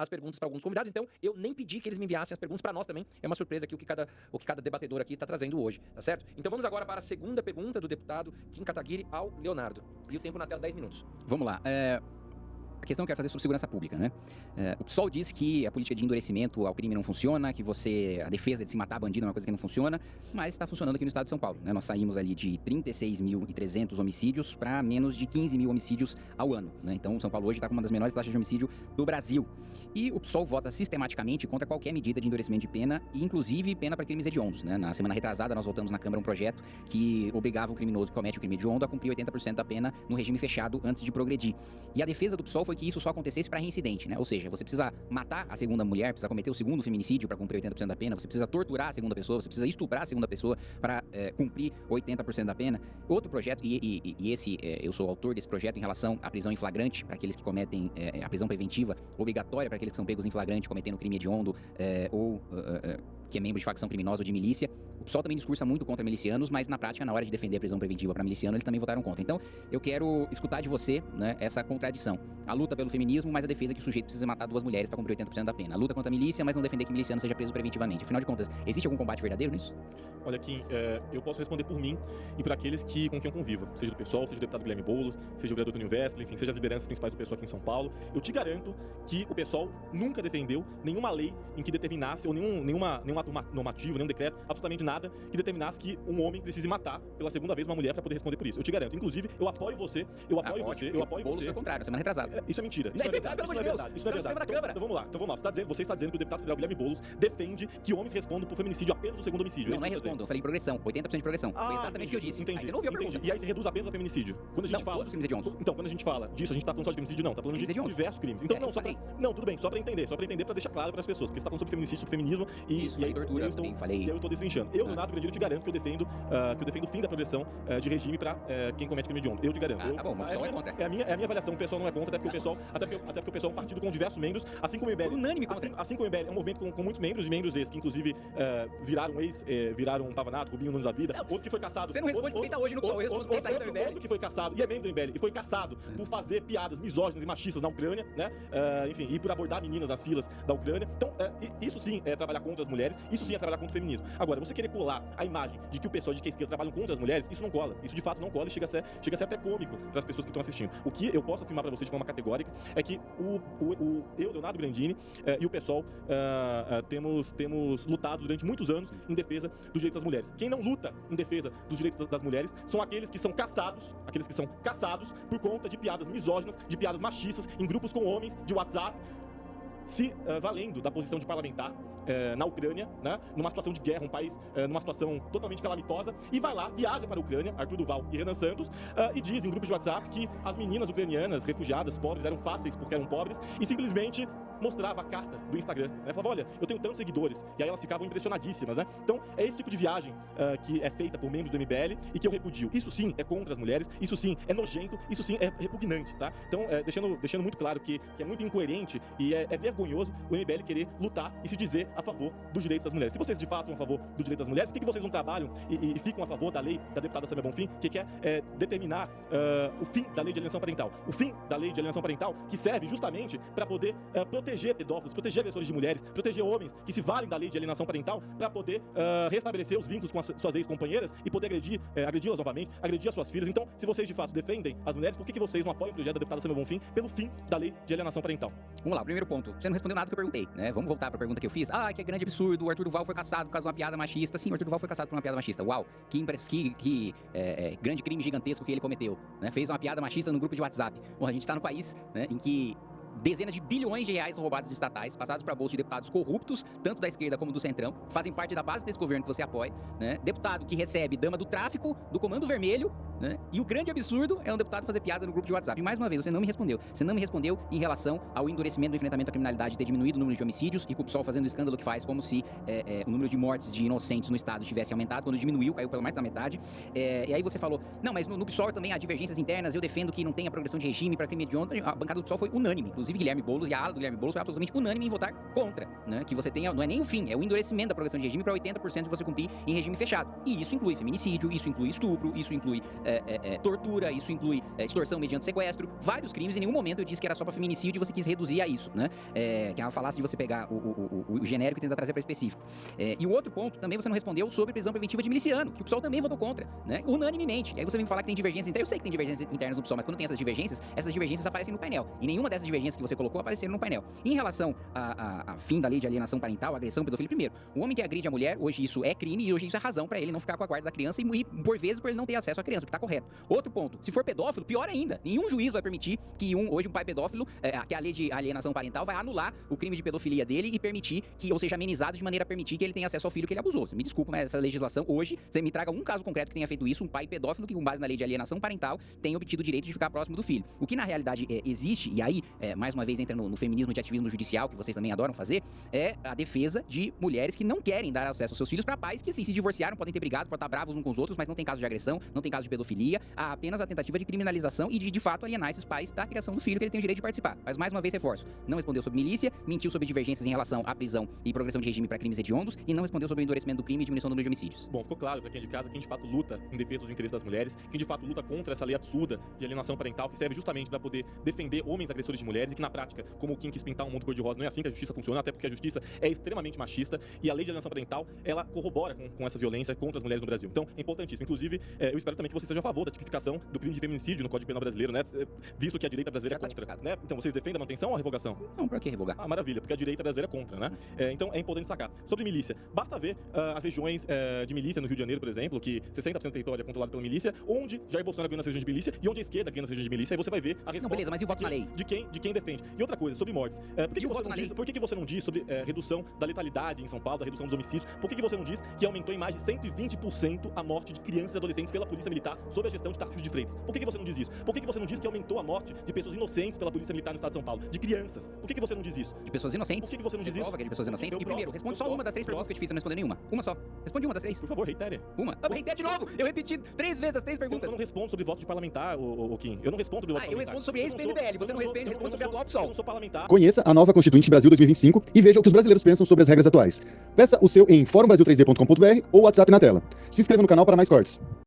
as perguntas para alguns convidados, então eu nem pedi que eles me enviassem as perguntas para nós também. É uma surpresa aqui o que cada debatedor aqui está trazendo hoje, tá certo? Então vamos agora para a segunda pergunta do deputado Kim Kataguiri ao Leonardo. E o tempo na tela, 10 minutos. Vamos lá. A questão que eu quero fazer é sobre segurança pública, né? O PSOL diz que a política de endurecimento ao crime não funciona, que a defesa de se matar bandido é uma coisa que não funciona, mas está funcionando aqui no estado de São Paulo, né? Nós saímos ali de 36.300 homicídios para menos de 15 mil homicídios ao ano, né? Então, São Paulo hoje está com uma das menores taxas de homicídio do Brasil. E o PSOL vota sistematicamente contra qualquer medida de endurecimento de pena, e inclusive pena para crimes hediondos, né? Na semana retrasada, nós votamos na Câmara um projeto que obrigava o criminoso que comete o crime hediondo a cumprir 80% da pena no regime fechado antes de progredir. E a defesa do PSOL foi que isso só acontecesse para reincidente, né? Ou seja, você precisa matar a segunda mulher, precisa cometer o segundo feminicídio para cumprir 80% da pena, você precisa torturar a segunda pessoa, você precisa estuprar a segunda pessoa para cumprir 80% da pena. Outro projeto, eu sou autor desse projeto em relação à prisão em flagrante para aqueles que cometem a prisão preventiva obrigatória para aqueles que são pegos em flagrante cometendo crime hediondo ou que é membro de facção criminosa ou de milícia. O PSOL também discursa muito contra milicianos, mas na prática, na hora de defender a prisão preventiva para miliciano, eles também votaram contra. Então, eu quero escutar de você, né, essa contradição. A luta pelo feminismo, mas a defesa que o sujeito precisa matar 2 mulheres para cumprir 80% da pena. A luta contra a milícia, mas não defender que miliciano seja preso preventivamente. Afinal de contas, existe algum combate verdadeiro nisso? Olha, Kim, eu posso responder por mim e por aqueles com quem eu convivo, seja do PSOL, seja o deputado Guilherme Boulos, seja o vereador Túlio Vespa, enfim, seja as lideranças principais do PSOL aqui em São Paulo. Eu te garanto que o PSOL nunca defendeu nenhuma lei em que determinasse, ou nenhum ato normativo, nenhum decreto, absolutamente nada, que determinasse que um homem precise matar pela segunda vez uma mulher para poder responder por isso. Eu te garanto. Inclusive, eu apoio você. Eu apoio você. Foi o contrário, semana retrasada. Isso é mentira. Isso não é verdade. Isso não é verdade. Isso não é verdade. Então vamos lá. Você está dizendo que o deputado federal Guilherme Boulos defende que homens respondam por feminicídio apenas no segundo homicídio. Não é respondam. Eu falei progressão. 80% de progressão. Foi exatamente o que eu disse. Entendi. Aí você não ouviu a pergunta. E aí se reduz apenas a feminicídio. Quando a gente fala... Então, quando a gente fala disso, a gente tá falando só de feminicídio? Não. Tá falando de diversos crimes. Então, não, tudo bem. Só pra entender, pra deixar claro para as pessoas. Porque você tá falando sobre feminicídio, sobre feminismo e aí tortura. Eu tô destrinchando. Eu, Leonardo Grandino, te garanto que eu defendo o fim da progressão de regime pra quem comete crime hediondo. Eu te garanto. Tá bom, mas o pessoal é contra. É a minha avaliação, o pessoal não é contra, até porque o pessoal é um partido com diversos membros, assim como o MBL. Unânime assim como o MBL é um movimento com muitos membros, e membros esses que inclusive viraram um Pavanato, Rubinho Nunes da vida, outro que foi caçado. Você não responde quem tá hoje no PSOL, eu respondo quem saiu do MBL. Outro que foi caçado, e é membro do MBL, e foi caçado por fazer piadas misóginas e machistas na Ucrânia, né? Enfim, e por abordar meninas nas filas da Ucrânia. Então, isso sim é trabalhar contra as mulheres, isso sim é trabalhar contra o feminismo. Agora, você querer colar a imagem de que o pessoal de que a esquerda trabalham contra as mulheres, isso não cola. Isso de fato não cola e chega a ser até cômico para as pessoas que estão assistindo. O que eu posso afirmar para você de forma categórica é que eu, Leonardo Grandini, e o PSOL temos lutado durante muitos anos em defesa dos direitos das mulheres. Quem não luta em defesa dos direitos das mulheres são aqueles que são caçados por conta de piadas misóginas, de piadas machistas, em grupos com homens de WhatsApp, se valendo da posição de parlamentar na Ucrânia, né, numa situação de guerra, um país numa situação totalmente calamitosa, e vai lá, viaja para a Ucrânia, Arthur Duval e Renan Santos, e diz em grupos de WhatsApp que as meninas ucranianas, refugiadas, pobres, eram fáceis porque eram pobres, e simplesmente mostrava a carta do Instagram, né? Falava, olha, eu tenho tantos seguidores, e aí elas ficavam impressionadíssimas, né? Então, é esse tipo de viagem que é feita por membros do MBL e que eu repudio. Isso sim é contra as mulheres, isso sim é nojento, isso sim é repugnante, tá? Então, deixando muito claro que é muito incoerente e é vergonhoso o MBL querer lutar e se dizer a favor dos direitos das mulheres. Se vocês de fato são a favor dos direitos das mulheres, por que vocês não trabalham e ficam a favor da lei da deputada Samia Bonfim, que quer determinar o fim da lei de alienação parental? O fim da lei de alienação parental que serve justamente para poder proteger pedófilos, proteger agressores de mulheres, proteger homens que se valem da lei de alienação parental para poder restabelecer os vínculos com as suas ex-companheiras e poder agredi-las novamente, agredir as suas filhas. Então, se vocês de fato defendem as mulheres, por que vocês não apoiam o projeto da deputada Samia Bonfim pelo fim da lei de alienação parental? Vamos lá, primeiro ponto. Você não respondeu nada do que eu perguntei, né? Vamos voltar para a pergunta que eu fiz. Que é grande absurdo, o Arthur Duval foi caçado por causa de uma piada machista. Sim, o Arthur Duval foi caçado por uma piada machista. Uau, que grande crime gigantesco que ele cometeu, né? Fez uma piada machista no grupo de WhatsApp. Bom, a gente tá no país, né, em que dezenas de bilhões de reais são roubados estatais, passados para bolsa de deputados corruptos, tanto da esquerda como do centrão, fazem parte da base desse governo que você apoia, né? Deputado que recebe dama do tráfico, do Comando Vermelho, né? E o grande absurdo é um deputado fazer piada no grupo de WhatsApp. E mais uma vez, você não me respondeu. Você não me respondeu em relação ao endurecimento do enfrentamento à criminalidade, ter diminuído o número de homicídios e com o PSOL fazendo o escândalo que faz, como se o número de mortes de inocentes no estado tivesse aumentado, quando diminuiu, caiu pela mais da metade. E aí você falou, não, mas no PSOL também há divergências internas, eu defendo que não tenha progressão de regime para crime hediondo. A bancada do PSOL foi unânime, inclusive Guilherme Boulos e a ala do Guilherme Boulos foi absolutamente unânime em votar contra, né? Que você tenha, não é nem o fim, é o endurecimento da progressão de regime para 80% de você cumprir em regime fechado. E isso inclui feminicídio, isso inclui estupro, isso inclui tortura, isso inclui extorsão mediante sequestro, vários crimes. Em nenhum momento eu disse que era só para feminicídio e você quis reduzir a isso, né? Que é uma falácia de você pegar o genérico e tentar trazer para específico. E o outro ponto, também você não respondeu sobre prisão preventiva de miliciano, que o PSOL também votou contra, né? Unanimemente. E aí você vem falar que tem divergências internas. Eu sei que tem divergências internas no PSOL, mas quando tem essas divergências aparecem no painel. E nenhuma dessas divergências que você colocou apareceram no painel. Em relação a fim da lei de alienação parental, agressão, pedofilia, primeiro, o homem que agride a mulher, hoje isso é crime e hoje isso é razão para ele não ficar com a guarda da criança e por vezes por ele não ter acesso à criança, o que tá correto. Outro ponto, se for pedófilo, pior ainda, nenhum juiz vai permitir que hoje um pai pedófilo, que a lei de alienação parental vai anular o crime de pedofilia dele e permitir ou seja, amenizado de maneira a permitir que ele tenha acesso ao filho que ele abusou. Você me desculpa, mas essa legislação hoje, você me traga um caso concreto que tenha feito isso, um pai pedófilo que com base na lei de alienação parental tem obtido o direito de ficar próximo do filho. O que na realidade existe, e aí, mais uma vez entra no feminismo de ativismo judicial, que vocês também adoram fazer, é a defesa de mulheres que não querem dar acesso aos seus filhos para pais que assim, se divorciaram, podem ter brigado, podem estar bravos uns com os outros, mas não tem caso de agressão, não tem caso de pedofilia, há apenas a tentativa de criminalização e de fato alienar esses pais da criação do filho que ele tem o direito de participar. Mas mais uma vez reforço, não respondeu sobre milícia, mentiu sobre divergências em relação à prisão e progressão de regime para crimes hediondos e não respondeu sobre o endurecimento do crime e diminuição do número de homicídios. Bom, ficou claro para quem é de casa, quem de fato luta em defesa dos interesses das mulheres, quem de fato luta contra essa lei absurda de alienação parental que serve justamente para poder defender homens agressores de mulheres e que na prática, como o Kim quis pintar um mundo cor-de-rosa, não é assim que a justiça funciona, até porque a justiça é extremamente machista e a lei de alienação parental, ela corrobora com essa violência contra as mulheres no Brasil. Então, é importantíssimo. Inclusive, eu espero também que você seja a favor da tipificação do crime de feminicídio no Código Penal brasileiro, né? Visto que a direita brasileira é contra, né? Então, vocês defendem a manutenção ou a revogação? Não, pra que revogar? Ah, maravilha, porque a direita brasileira é contra, né? Então, é importante destacar. Sobre milícia, basta ver as regiões de milícia no Rio de Janeiro, por exemplo, que 60% do território é controlado pela milícia, onde Jair Bolsonaro ganha nas regiões de milícia e onde a esquerda ganha nas regiões de milícia, aí você vai ver a resposta. Não, beleza, mas e o voto na lei? De quem defende. E outra coisa, sobre mortes. Por que você não diz sobre redução da letalidade em São Paulo, da redução dos homicídios? Por que você não diz que aumentou em mais de 120% a morte de crianças e adolescentes pela Polícia Militar sob a gestão de Tarcísio de Freitas? Por que você não diz isso? Por que você não diz que aumentou a morte de pessoas inocentes pela Polícia Militar no estado de São Paulo? De crianças. Por que você não diz isso? De pessoas inocentes? Por que você não diz isso? Prova que é de pessoas inocentes? Eu E primeiro, provo, responde eu só provo, uma das três eu perguntas que eu te fiz, você não respondeu nenhuma. Uma só. Responde uma das três. Por favor, reitere. Uma. Eu reitei de novo! Eu repeti 3 vezes as 3 perguntas. Eu não respondo sobre voto de parlamentar, Kim. Eu não respondo sobre voto eu parlamentar. respondo sobre ex-PMDL. Você não responde sobre a atual PSOL. Eu não sou parlamentar. Conheça a nova Constituinte Brasil 2025 e veja o que os brasileiros pensam sobre as regras atuais. Peça o seu em fórumbrasil3d.com.br ou WhatsApp na tela. Se inscreva no canal para mais cortes.